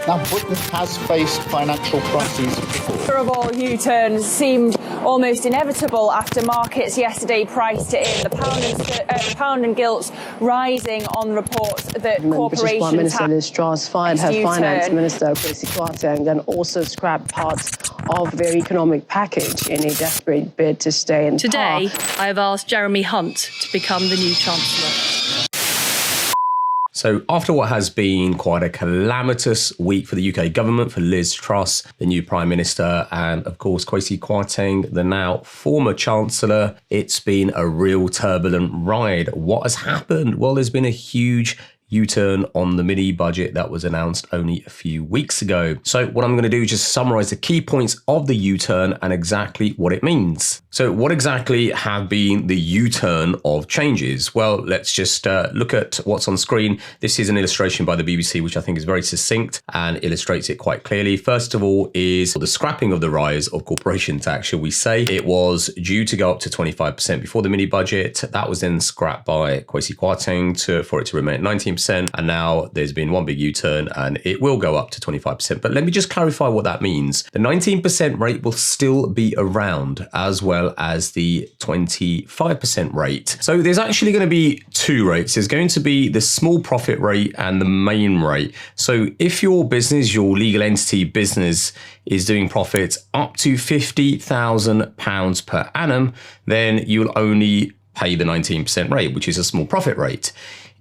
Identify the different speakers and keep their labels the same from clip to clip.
Speaker 1: Now, Britain has faced financial crises before.
Speaker 2: Terrible U-turn seemed almost inevitable after markets yesterday priced it in. The pound and gilts rising on reports that corporations
Speaker 3: British Prime Minister Liz Truss fired her
Speaker 2: U-turn.
Speaker 3: Finance Minister Kwesi Kwarteng and also scrapped parts of their economic package in a desperate bid to stay in
Speaker 4: Today,
Speaker 3: power.
Speaker 4: I have asked Jeremy Hunt to become the new chancellor.
Speaker 5: So after what has been quite a calamitous week for the UK government, for Liz Truss, the new Prime Minister, and of course Kwesi Kwarteng, the now former Chancellor, it's been a real turbulent ride. What has happened? Well, there's been a huge U-turn on the mini budget that was announced only a few weeks ago. So what I'm going to do is just summarize the key points of the U-turn and exactly what it means. So what exactly have been the U-turn of changes? Well, let's just look at what's on screen. This is an illustration by the BBC, which I think is very succinct and illustrates it quite clearly. First of all is the scrapping of the rise of corporation tax, shall we say. It was due to go up to 25% before the mini budget. That was then scrapped by Kwesi Kwarteng for it to remain at 19%. And now there's been one big U-turn and it will go up to 25%. But let me just clarify what that means. The 19% rate will still be around, as well as the 25% rate. So there's actually going to be two rates. There's going to be the small profit rate and the main rate. So if your business, your legal entity business, is doing profits up to £50,000 per annum, then you'll only pay the 19% rate, which is a small profit rate.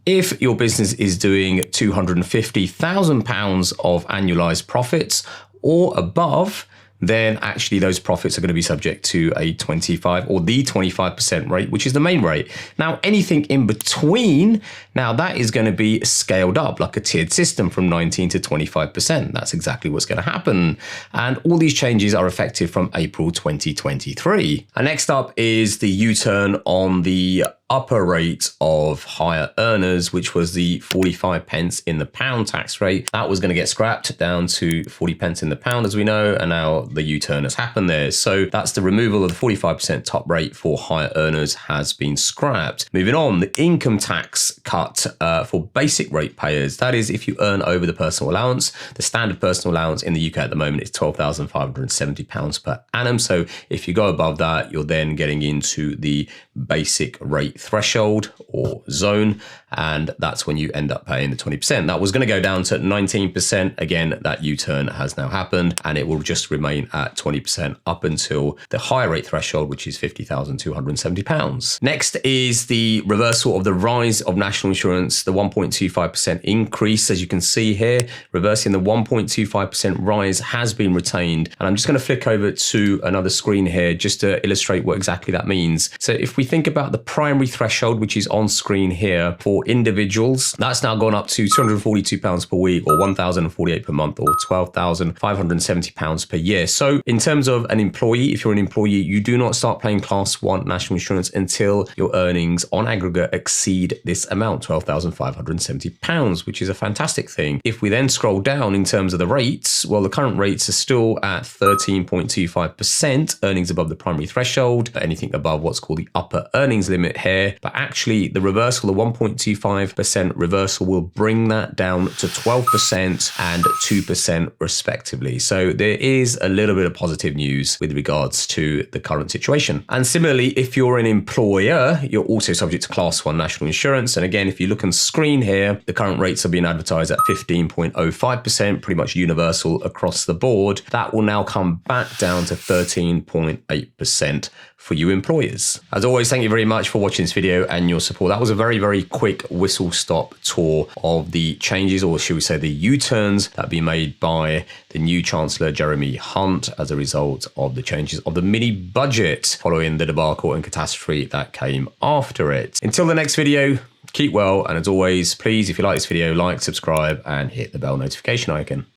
Speaker 5: If your business is doing £250,000 of annualized profits or above, then actually those profits are going to be subject to a 25 or the 25% rate, which is the main rate. Now, anything in between, now that is going to be scaled up like a tiered system from 19 to 25%. That's exactly what's going to happen. And all these changes are effective from April 2023. And next up is the U-turn on the upper rate of higher earners, which was the 45 pence in the pound tax rate. That was going to get scrapped down to 40 pence in the pound, as we know, and now the U-turn has happened there. So that's the removal of the 45% top rate for higher earners has been scrapped. Moving on, the income tax cut for basic rate payers. That is, if you earn over the personal allowance. The standard personal allowance in the UK at the moment is £12,570 per annum. So if you go above that, you're then getting into the basic rate threshold or zone, and that's when you end up paying the 20%. That was going to go down to 19%. Again, that U-turn has now happened, and it will just remain at 20% up until the higher rate threshold, which is £50,270. Next is the reversal of the rise of national insurance, the 1.25% increase. As you can see here, reversing the 1.25% rise has been retained. And I'm just going to flick over to another screen here just to illustrate what exactly that means. So if we think about the primary threshold, which is on screen here for individuals, that's now gone up to £242 per week, or £1,048 per month, or £12,570 per year. So in terms of an employee, if you're an employee, you do not start paying class 1 national insurance until your earnings on aggregate exceed this amount, £12,570, which is a fantastic thing. If we then scroll down in terms of the rates, well, the current rates are still at 13.25%, earnings above the primary threshold, anything above what's called the upper earnings limit here. But actually the reversal, the 1.25% reversal, will bring that down to 12% and 2% respectively. So there is a little bit of positive news with regards to the current situation. And similarly, if you're an employer, you're also subject to class 1 national insurance. And again, if you look on screen here, the current rates are being advertised at 15.05%, pretty much universal across the board. That will now come back down to 13.8% for you employers. As always, thank you very much for watching this video and your support. That was a very, very quick whistle-stop tour of the changes, or should we say the U-turns, that have been made by the new Chancellor Jeremy Hunt as a result of the changes of the mini budget following the debacle and catastrophe that came after it. Until the next video, keep well, and as always, please, if you like this video, like, subscribe, and hit the bell notification icon.